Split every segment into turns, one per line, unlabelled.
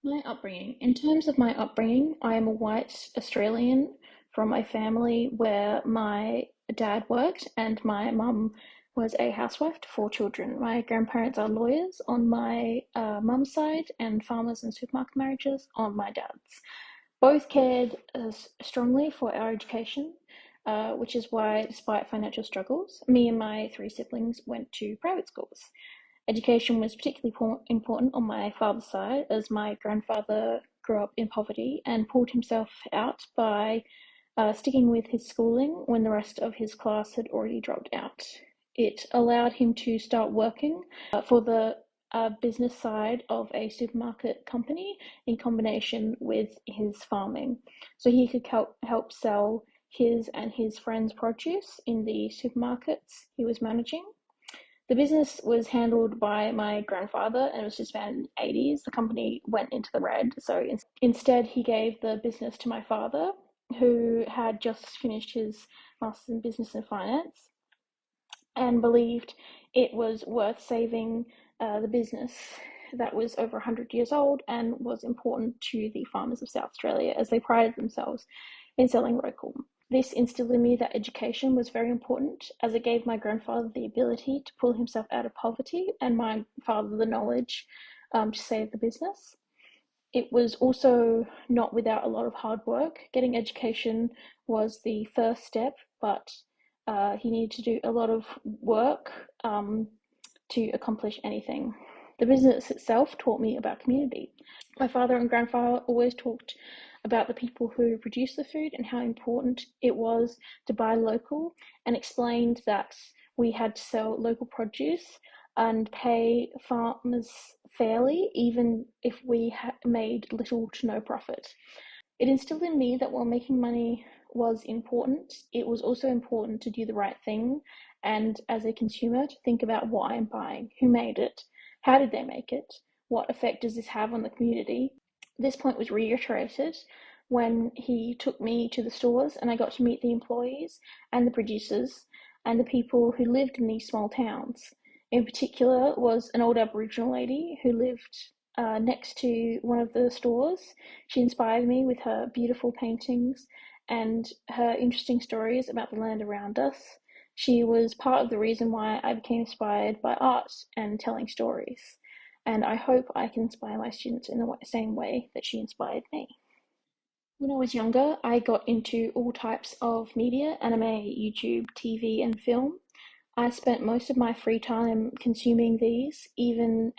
My upbringing. In terms of my upbringing, I am a white Australian from a family where my dad worked and my mum was a housewife to four children. My grandparents are lawyers on my mum's side and farmers and supermarket managers on my dad's. Both cared strongly for our education, which is why, despite financial struggles, me and my three siblings went to private schools. Education was particularly important on my father's side, as my grandfather grew up in poverty and pulled himself out by sticking with his schooling when the rest of his class had already dropped out. It allowed him to start working for the business side of a supermarket company in combination with his farming. So he could help sell his and his friends' produce in the supermarkets he was managing. The business was handled by my grandfather and it was just founded in the 80s. The company went into the red, so instead he gave the business to my father, who had just finished his master's in business and finance and believed it was worth saving the business that was over 100 years old and was important to the farmers of South Australia, as they prided themselves in selling local. This instilled in me that education was very important, as it gave my grandfather the ability to pull himself out of poverty and my father the knowledge to save the business. It was also not without a lot of hard work. Getting education was the first step, but he needed to do a lot of work to accomplish anything. The business itself taught me about community. My father and grandfather always talked about the people who produce the food and how important it was to buy local, and explained that we had to sell local produce and pay farmers fairly, even if we made little to no profit. It instilled in me that while making money was important, it was also important to do the right thing, and as a consumer, to think about why I'm buying, who made it, how did they make it, what effect does this have on the community. This point was reiterated when he took me to the stores and I got to meet the employees and the producers and the people who lived in these small towns. In particular was an old Aboriginal lady who lived next to one of the stores. She inspired me with her beautiful paintings and her interesting stories about the land around us. She was part of the reason why I became inspired by art and telling stories, and I hope I can inspire my students in the same way that she inspired me. When I was younger, I got into all types of media: anime, YouTube, TV, and film. I spent most of my free time consuming these, even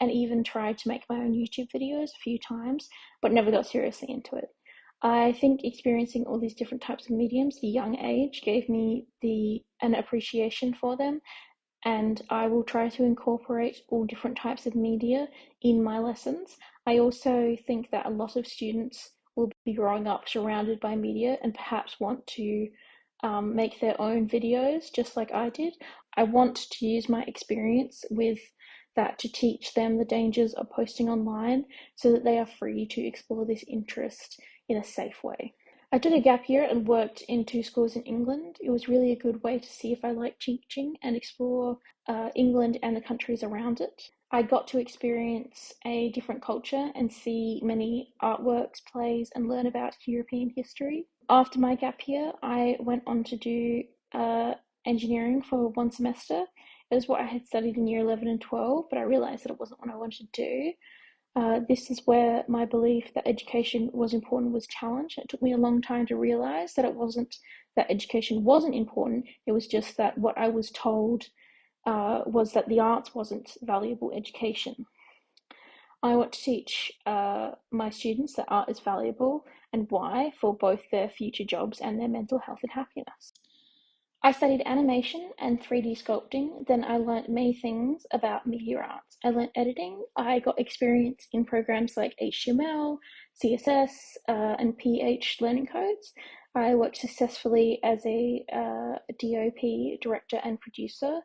tried to make my own YouTube videos a few times, but never got seriously into it. I think experiencing all these different types of mediums at a young age gave me an appreciation for them, and I will try to incorporate all different types of media in my lessons. I also think that a lot of students will be growing up surrounded by media and perhaps want to make their own videos just like I did. I want to use my experience with that to teach them the dangers of posting online so that they are free to explore this interest in a safe way. I took a gap year and worked in two schools in England. It was really a good way to see if I liked teaching and explore England and the countries around it. I got to experience a different culture and see many artworks, plays, and learn about European history. After my gap year, I went on to do engineering for one semester. It was what I had studied in year 11 and 12, but I realised that it wasn't what I wanted to do. This is where my belief that education was important was challenged. It took me a long time to realize that it wasn't that education wasn't important, it was just that what I was told was that the arts wasn't valuable education. I want to teach my students that art is valuable and why, for both their future jobs and their mental health and happiness. I studied animation and 3D sculpting, then I learnt many things about media arts. I learnt editing, I got experience in programs like HTML, CSS, and PH learning codes. I worked successfully as a DOP, director and producer,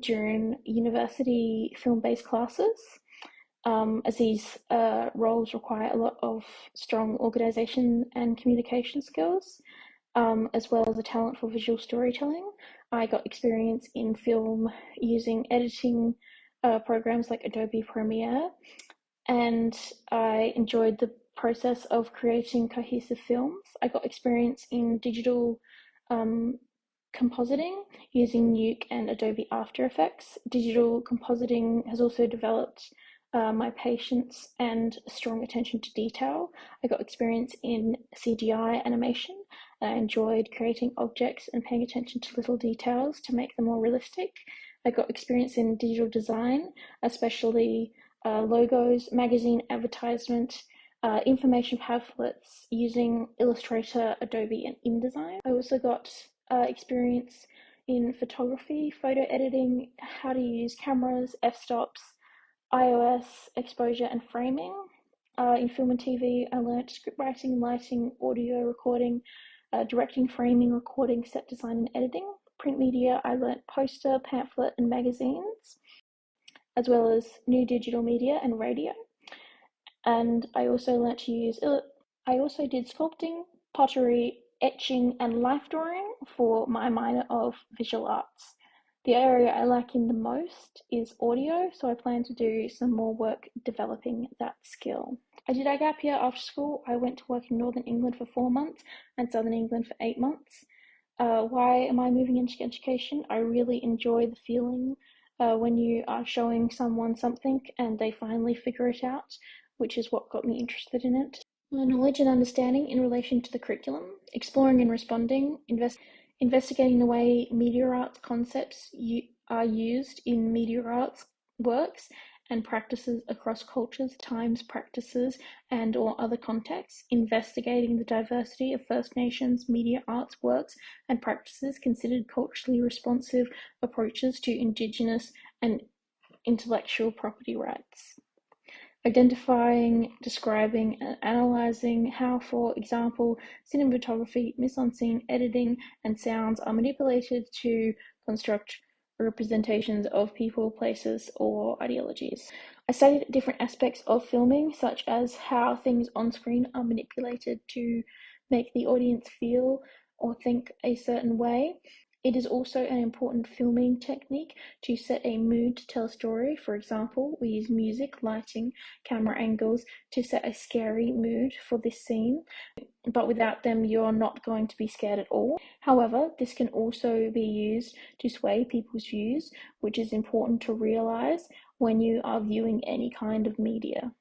during university film-based classes, as these roles require a lot of strong organisation and communication skills, as well as a talent for visual storytelling. I got experience in film using editing programs like Adobe Premiere, and I enjoyed the process of creating cohesive films. I got experience in digital um, compositing using Nuke and Adobe After Effects. Digital compositing has also developed my patience and strong attention to detail. I got experience in CGI animation, and I enjoyed creating objects and paying attention to little details to make them more realistic. I got experience in digital design, especially logos, magazine advertisement, information pamphlets using Illustrator, Adobe, and InDesign. I also got experience in photography, photo editing, how to use cameras, f-stops, iOS, exposure, and framing. In film and TV, I learnt script writing, lighting, audio recording, directing, framing, recording, set design, and editing. Print media, I learnt poster, pamphlet, and magazines, as well as new digital media and radio. And I also learnt to use, I also did sculpting, pottery, etching, and life drawing for my minor of visual arts. The area I like in the most is audio, so I plan to do some more work developing that skill. I did a gap year after school. I went to work in Northern England for 4 months and Southern England for 8 months. Why am I moving into education? I really enjoy the feeling when you are showing someone something and they finally figure it out, which is what got me interested in it. Knowledge and understanding in relation to the curriculum, exploring and responding, investigating the way media arts concepts are used in media arts works and practices across cultures, times, practices, and or other contexts, investigating the diversity of First Nations media arts works and practices considered culturally responsive approaches to Indigenous and intellectual property rights. Identifying, describing, and analyzing how, for example, cinematography, mise-en-scene, editing, and sounds are manipulated to construct representations of people, places, or ideologies. I studied different aspects of filming, such as how things on screen are manipulated to make the audience feel or think a certain way. It is also an important filming technique to set a mood to tell a story. For example, we use music, lighting, camera angles to set a scary mood for this scene, but without them, you're not going to be scared at all. However, this can also be used to sway people's views, which is important to realize when you are viewing any kind of media.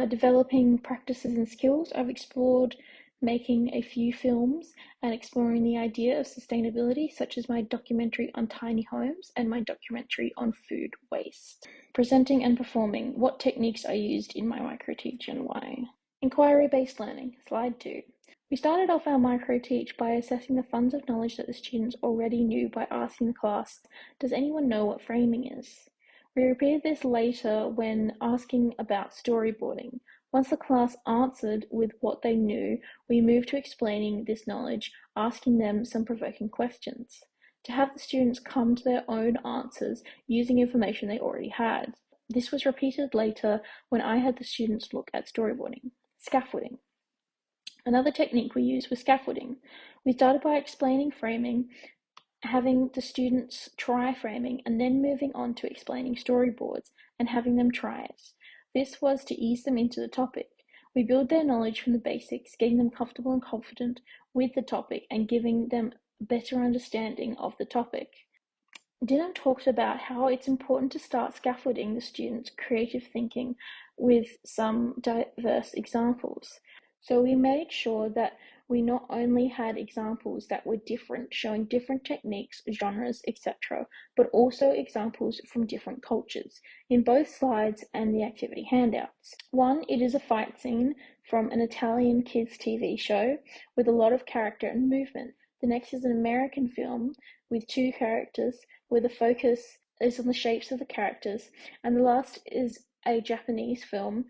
Developing practices and skills, I've explored making a few films and exploring the idea of sustainability, such as my documentary on tiny homes and my documentary on food waste. Presenting and performing, what techniques are used in my microteach and why? Inquiry-based learning, slide 2. We started off our microteach by assessing the funds of knowledge that the students already knew by asking the class, does anyone know what framing is? We repeated this later when asking about storyboarding. Once the class answered with what they knew, we moved to explaining this knowledge, asking them some provoking questions, to have the students come to their own answers using information they already had. This was repeated later when I had the students look at storyboarding. Scaffolding. Another technique we used was scaffolding. We started by explaining framing, having the students try framing, and then moving on to explaining storyboards and having them try it. This was to ease them into the topic. We build their knowledge from the basics, getting them comfortable and confident with the topic and giving them a better understanding of the topic. Dylan talked about how it's important to start scaffolding the students' creative thinking with some diverse examples. So we made sure that we not only had examples that were different, showing different techniques, genres, etc., but also examples from different cultures in both slides and the activity handouts. One, it is a fight scene from an Italian kids' TV show with a lot of character and movement. The next is an American film with two characters where the focus is on the shapes of the characters, and the last is a Japanese film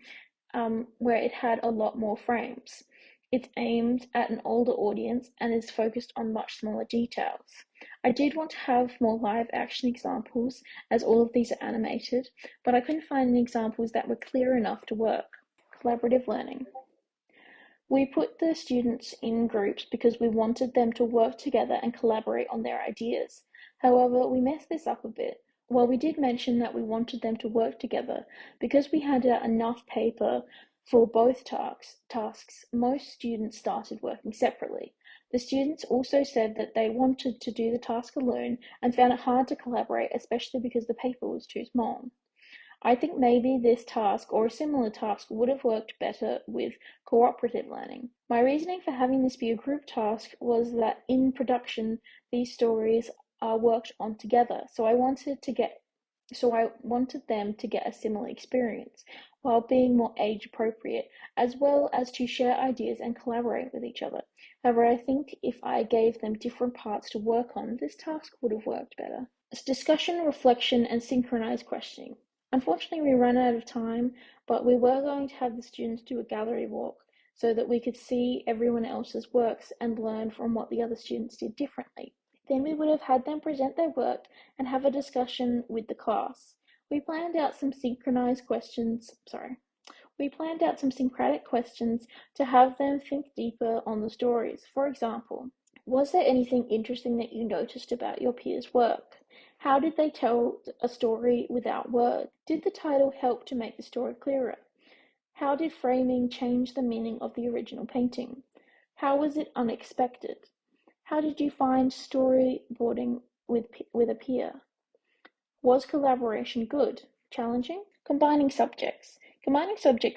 where it had a lot more frames. It's aimed at an older audience and is focused on much smaller details. I did want to have more live action examples as all of these are animated, but I couldn't find any examples that were clear enough to work. Collaborative learning. We put the students in groups because we wanted them to work together and collaborate on their ideas. However, we messed this up a bit. Well, we did mention that we wanted them to work together. Because we had enough paper for both tasks, most students started working separately. The students also said that they wanted to do the task alone and found it hard to collaborate, especially because the paper was too small. I think maybe this task or a similar task would have worked better with cooperative learning. My reasoning for having this be a group task was that in production, these stories are worked on together. So I wanted them to get a similar experience while being more age appropriate, as well as to share ideas and collaborate with each other. However, I think if I gave them different parts to work on, this task would have worked better. It's discussion, reflection, and synchronized questioning. Unfortunately, we ran out of time, but we were going to have the students do a gallery walk so that we could see everyone else's works and learn from what the other students did differently. Then we would have had them present their work and have a discussion with the class. We planned out some synchronized questions, we planned out some syncretic questions to have them think deeper on the stories. For example, was there anything interesting that you noticed about your peers' work? How did they tell a story without words? Did the title help to make the story clearer? How did framing change the meaning of the original painting? How was it unexpected? How did you find storyboarding with a peer? Was collaboration good? Challenging? Combining subjects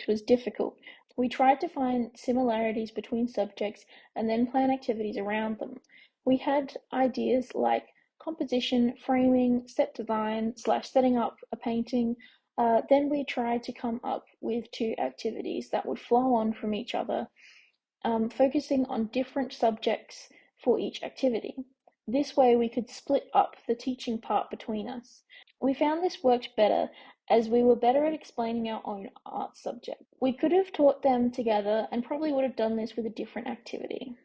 was difficult. We tried to find similarities between subjects and then plan activities around them. We had ideas like composition, framing, set design, slash setting up a painting. Then we tried to come up with two activities that would flow on from each other, focusing on different subjects for each activity. This way we could split up the teaching part between us. We found this worked better as we were better at explaining our own art subject. We could have taught them together and probably would have done this with a different activity.